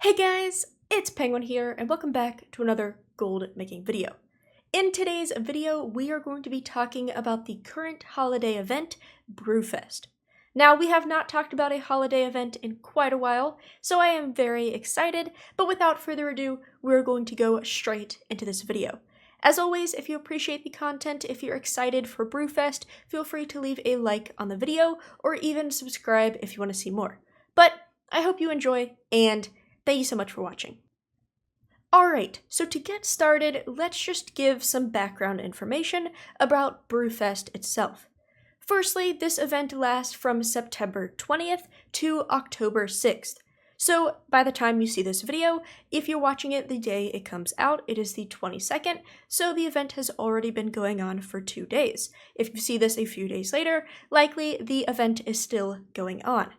Hey guys, it's Penguin here and welcome back to another gold making video. In today's video, we are going to be talking about the current holiday event, Brewfest. Now, we have not talked about a holiday event in quite a while, so I am very excited, but without further ado, we're going to go straight into this video. As always, if you appreciate the content, if you're excited for Brewfest, feel free to leave a like on the video or even subscribe if you want to see more. But I hope you enjoy, and thank you so much for watching. Alright, so to get started, let's just give some background information about Brewfest itself. Firstly, this event lasts from September 20th to October 6th. So by the time you see this video, if you're watching it the day it comes out, it is the 22nd, so the event has already been going on for 2 days. If you see this a few days later, likely the event is still going on.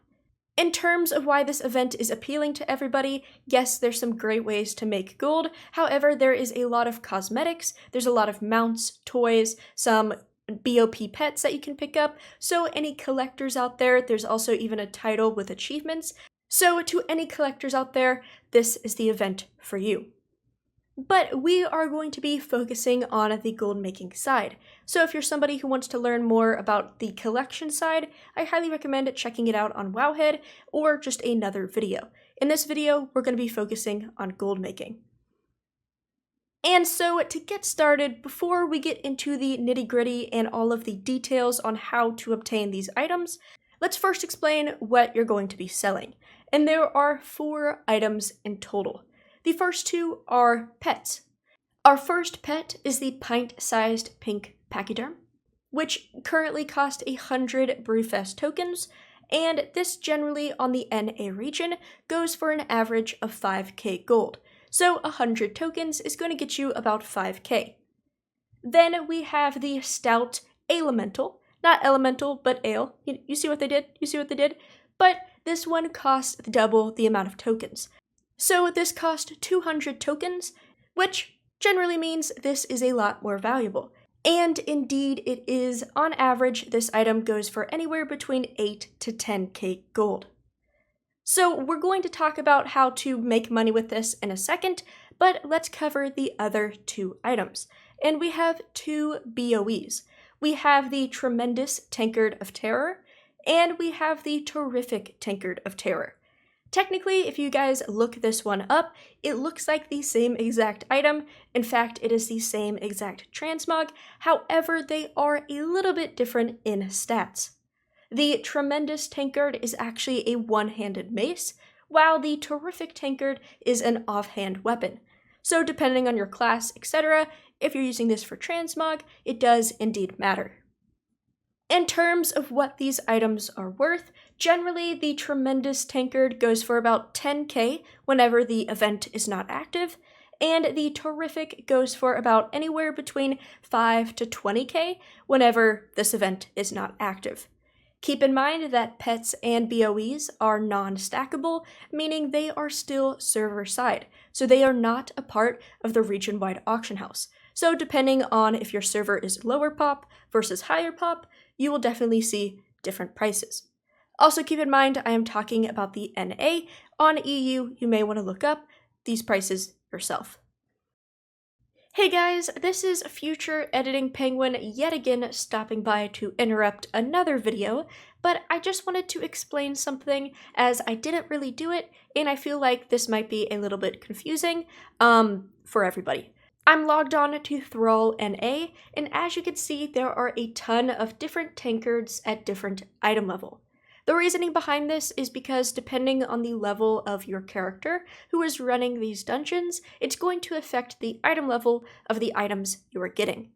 In terms of why this event is appealing to everybody, yes, there's some great ways to make gold. However, there is a lot of cosmetics, there's a lot of mounts, toys, some BOP pets that you can pick up. So any collectors out there, there's also even a title with achievements. So to any collectors out there, this is the event for you. But we are going to be focusing on the gold making side. So if you're somebody who wants to learn more about the collection side, I highly recommend checking it out on Wowhead or just another video. In this video, we're going to be focusing on gold making. And so to get started, before we get into the nitty-gritty and all of the details on how to obtain these items, let's first explain what you're going to be selling. And there are 4 items in total. The first 2 are pets. Our first pet is the pint-sized pink pachyderm, which currently costs 100 Brewfest tokens, and this generally on the NA region goes for an average of 5k gold. So 100 tokens is going to get you about 5k. Then we have the stout elemental, not elemental, but ale. You see what they did? You see what they did? But this one costs double the amount of tokens. So this cost 200 tokens, which generally means this is a lot more valuable. And indeed it is. On average, this item goes for anywhere between 8 to 10k gold. So we're going to talk about how to make money with this in a second, but let's cover the other 2 items. And we have 2 BOEs. We have the Tremendous Tankard of Terror, and we have the Terrific Tankard of Terror. Technically, if you guys look this one up, it looks like the same exact item. In fact, it is the same exact transmog. However, they are a little bit different in stats. The Tremendous Tankard is actually a one-handed mace, while the Terrific Tankard is an offhand weapon. So depending on your class, etc., if you're using this for transmog, it does indeed matter. In terms of what these items are worth, generally the Tremendous Tankard goes for about 10k whenever the event is not active, and the Terrific goes for about anywhere between 5 to 20k whenever this event is not active. Keep in mind that pets and BOEs are non-stackable, meaning they are still server-side, so they are not a part of the region-wide auction house. So depending on if your server is lower pop versus higher pop, you will definitely see different prices. Also keep in mind I am talking about the NA. On EU, you may want to look up these prices yourself. Hey guys, this is Future Editing Penguin yet again stopping by to interrupt another video, but I just wanted to explain something as I didn't really do it, and I feel like this might be a little bit confusing for everybody. I'm logged on to Thrall NA, and as you can see, there are a ton of different tankards at different item level. The reasoning behind this is because depending on the level of your character who is running these dungeons, it's going to affect the item level of the items you are getting.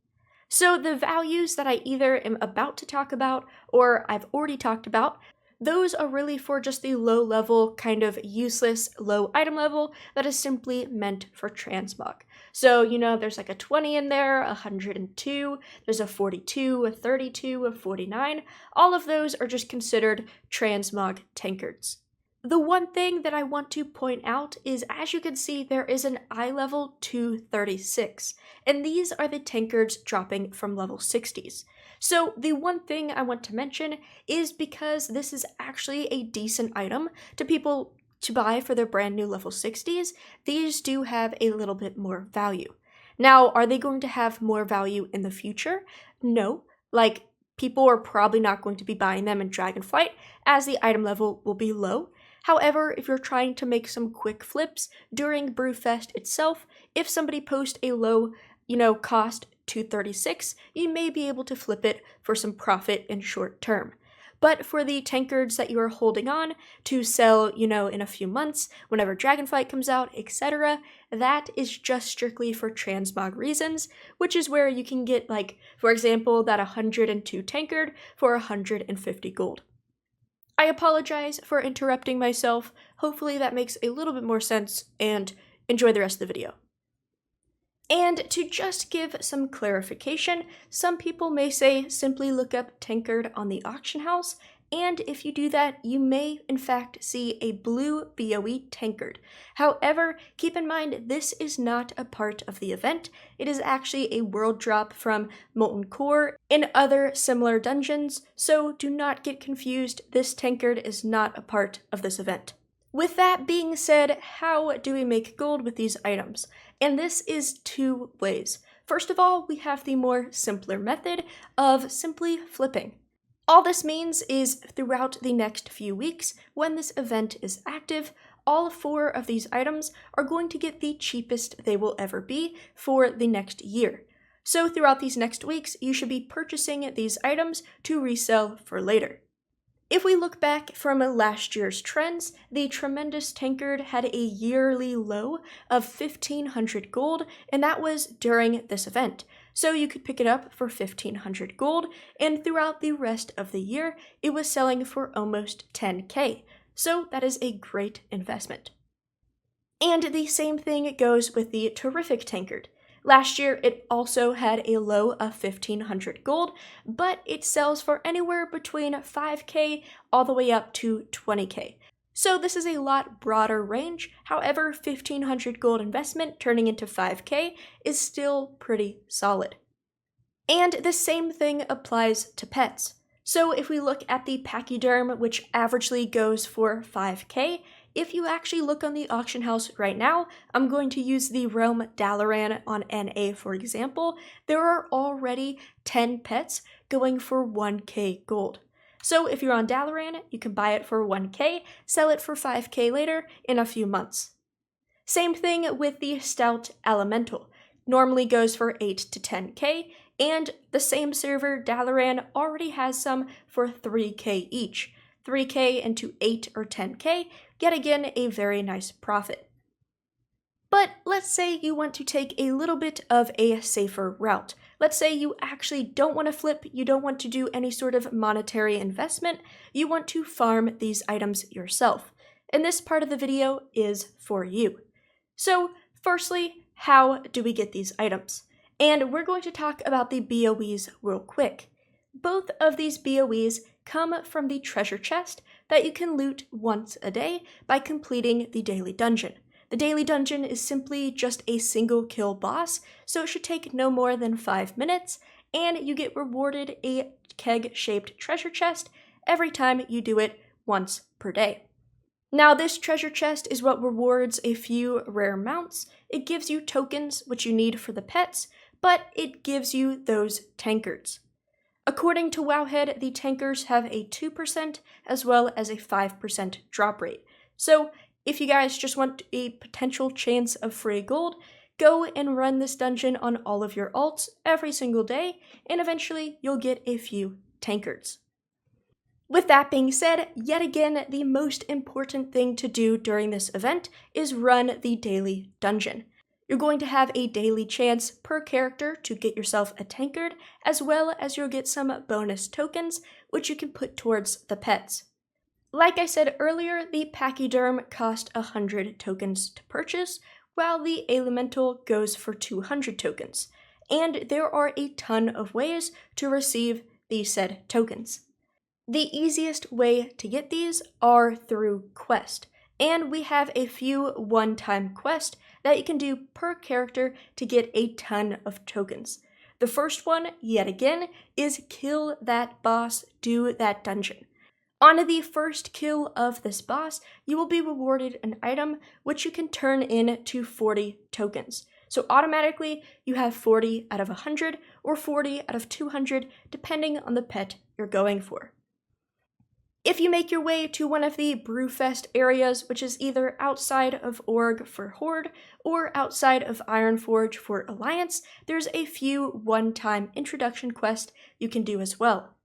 So the values that I either am about to talk about or I've already talked about, those are really for just the low level, kind of useless low item level that is simply meant for transmog. So, there's like a 20 in there, 102, there's a 42, a 32, a 49. All of those are just considered transmog tankards. The one thing that I want to point out is, as you can see, there is an eye level 236, and these are the tankards dropping from level 60s. So the one thing I want to mention is because this is actually a decent item to people to buy for their brand new level 60s, these do have a little bit more value. Now, are they going to have more value in the future? No. Like, people are probably not going to be buying them in Dragonflight, as the item level will be low. However, if you're trying to make some quick flips during Brewfest itself, if somebody posts a low, cost 236, you may be able to flip it for some profit in short term. But for the tankards that you are holding on to sell, in a few months, whenever Dragonflight comes out, etc., that is just strictly for transmog reasons, which is where you can get, like, for example, that 102 tankard for 150 gold. I apologize for interrupting myself. Hopefully that makes a little bit more sense, and enjoy the rest of the video. And to just give some clarification, some people may say simply look up tankard on the auction house, and if you do that, you may in fact see a blue BOE tankard. However, keep in mind this is not a part of the event. It is actually a world drop from Molten Core in other similar dungeons, so do not get confused. This tankard is not a part of this event. With that being said, how do we make gold with these items? And this is two ways. First of all, we have the more simpler method of simply flipping. All this means is throughout the next few weeks, when this event is active, all 4 of these items are going to get the cheapest they will ever be for the next year. So throughout these next weeks, you should be purchasing these items to resell for later. If we look back from last year's trends, the Tremendous Tankard had a yearly low of 1,500 gold, and that was during this event. So you could pick it up for 1,500 gold, and throughout the rest of the year, it was selling for almost 10k. So that is a great investment. And the same thing goes with the Terrific Tankard. Last year, it also had a low of 1,500 gold, but it sells for anywhere between 5k all the way up to 20k. So this is a lot broader range. However, 1,500 gold investment turning into 5k is still pretty solid. And the same thing applies to pets. So if we look at the Pachyderm, which averagely goes for 5k, if you actually look on the auction house right now, I'm going to use the Realm Dalaran on NA for example, there are already 10 pets going for 1k gold. So if you're on Dalaran, you can buy it for 1k, sell it for 5k later in a few months. Same thing with the Stout Elemental. Normally goes for 8 to 10k, and the same server, Dalaran, already has some for 3k each. 3k into 8 or 10k, yet again a very nice profit. But let's say you want to take a little bit of a safer route. Let's say you actually don't want to flip, you don't want to do any sort of monetary investment, you want to farm these items yourself. And this part of the video is for you. So firstly, how do we get these items? And we're going to talk about the BOEs real quick. Both of these BOEs come from the treasure chest that you can loot once a day by completing the daily dungeon. The daily dungeon is simply just a single kill boss, so it should take no more than 5 minutes, and you get rewarded a keg-shaped treasure chest every time you do it once per day. Now this treasure chest is what rewards a few rare mounts. It gives you tokens, which you need for the pets, but it gives you those tankards. According to Wowhead, the tankers have a 2% as well as a 5% drop rate. So if you guys just want a potential chance of free gold, go and run this dungeon on all of your alts every single day, and eventually you'll get a few tankards. With that being said, yet again, the most important thing to do during this event is run the daily dungeon. You're going to have a daily chance per character to get yourself a tankard, as well as you'll get some bonus tokens, which you can put towards the pets. Like I said earlier, the Pachyderm cost 100 tokens to purchase, while the Elemental goes for 200 tokens. And there are a ton of ways to receive these said tokens. The easiest way to get these are through quest, and we have a few one-time quests that you can do per character to get a ton of tokens. The first one, yet again, is kill that boss, do that dungeon. On the first kill of this boss, you will be rewarded an item which you can turn into 40 tokens. So automatically, you have 40 out of 100 or 40 out of 200, depending on the pet you're going for. If you make your way to one of the Brewfest areas, which is either outside of Org for Horde or outside of Ironforge for Alliance, there's a few one-time introduction quests you can do as well.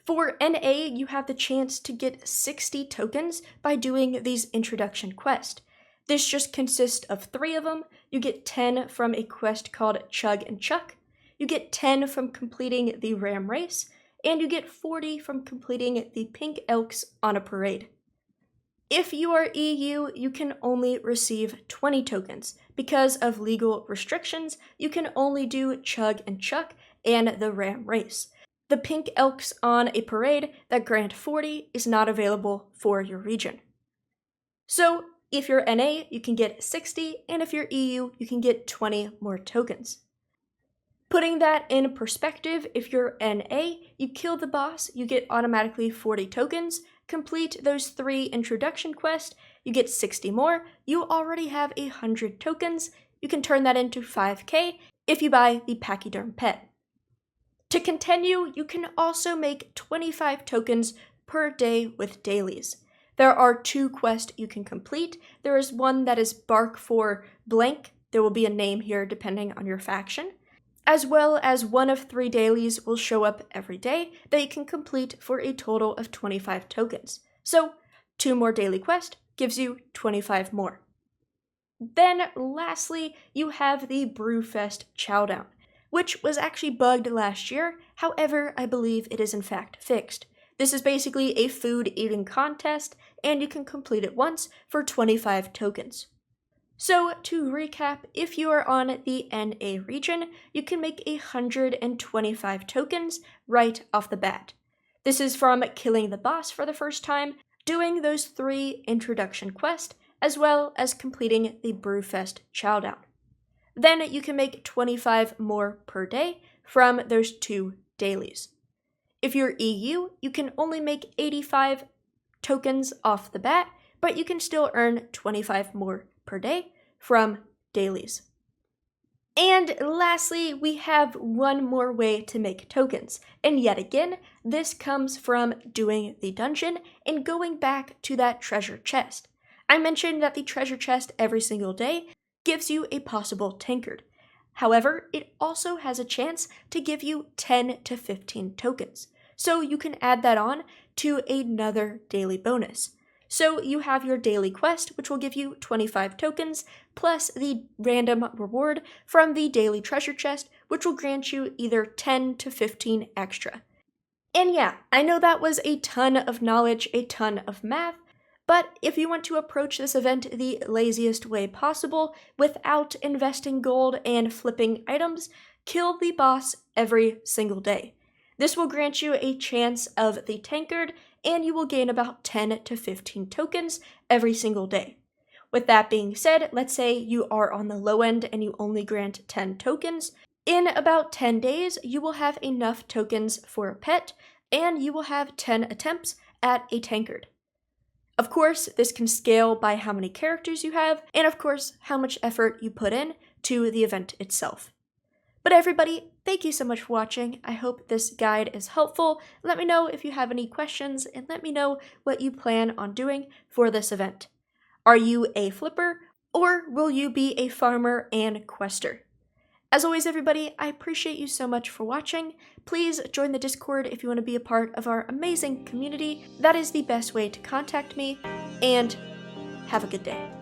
For NA, you have the chance to get 60 tokens by doing these introduction quests. This just consists of 3 of them. You get 10 from a quest called Chug and Chuck, you get 10 from completing the Ram Race, and you get 40 from completing the Pink Elks on a Parade. If you are EU, you can only receive 20 tokens. Because of legal restrictions, you can only do Chug and Chuck and the Ram Race. The Pink Elks on a Parade that grant 40 is not available for your region. So, if you're NA, you can get 60, and if you're EU, you can get 20 more tokens. Putting that in perspective, if you're NA, you kill the boss, you get automatically 40 tokens, complete those 3 introduction quests, you get 60 more, you already have 100 tokens, you can turn that into 5k if you buy the Pachyderm pet. To continue, you can also make 25 tokens per day with dailies. There are 2 quests you can complete. There is one that is Bark for Blank, there will be a name here depending on your faction, as well as one of 3 dailies will show up every day that you can complete for a total of 25 tokens. So 2 more daily quests gives you 25 more. Then lastly, you have the Brewfest Chowdown, which was actually bugged last year. However, I believe it is in fact fixed. This is basically a food eating contest, and you can complete it once for 25 tokens. So to recap, if you are on the NA region, you can make 125 tokens right off the bat. This is from killing the boss for the first time, doing those 3 introduction quests, as well as completing the Brewfest Chowdown. Then you can make 25 more per day from those 2 dailies. If you're EU, you can only make 85 tokens off the bat, but you can still earn 25 more per day from dailies. And lastly, we have one more way to make tokens. And yet again, this comes from doing the dungeon and going back to that treasure chest. I mentioned that the treasure chest every single day gives you a possible tankard. However, it also has a chance to give you 10 to 15 tokens. So you can add that on to another daily bonus. So you have your daily quest, which will give you 25 tokens, plus the random reward from the daily treasure chest, which will grant you either 10 to 15 extra. And yeah, I know that was a ton of knowledge, a ton of math, but if you want to approach this event the laziest way possible, without investing gold and flipping items, kill the boss every single day. This will grant you a chance of the tankard, and you will gain about 10 to 15 tokens every single day. With that being said, let's say you are on the low end and you only grant 10 tokens. In about 10 days, you will have enough tokens for a pet, and you will have 10 attempts at a tankard. Of course, this can scale by how many characters you have, and of course, how much effort you put in to the event itself. But everybody, thank you so much for watching. I hope this guide is helpful. Let me know if you have any questions, and let me know what you plan on doing for this event. Are you a flipper, or will you be a farmer and quester? As always, everybody, I appreciate you so much for watching. Please join the Discord if you want to be a part of our amazing community. That is the best way to contact me, and have a good day.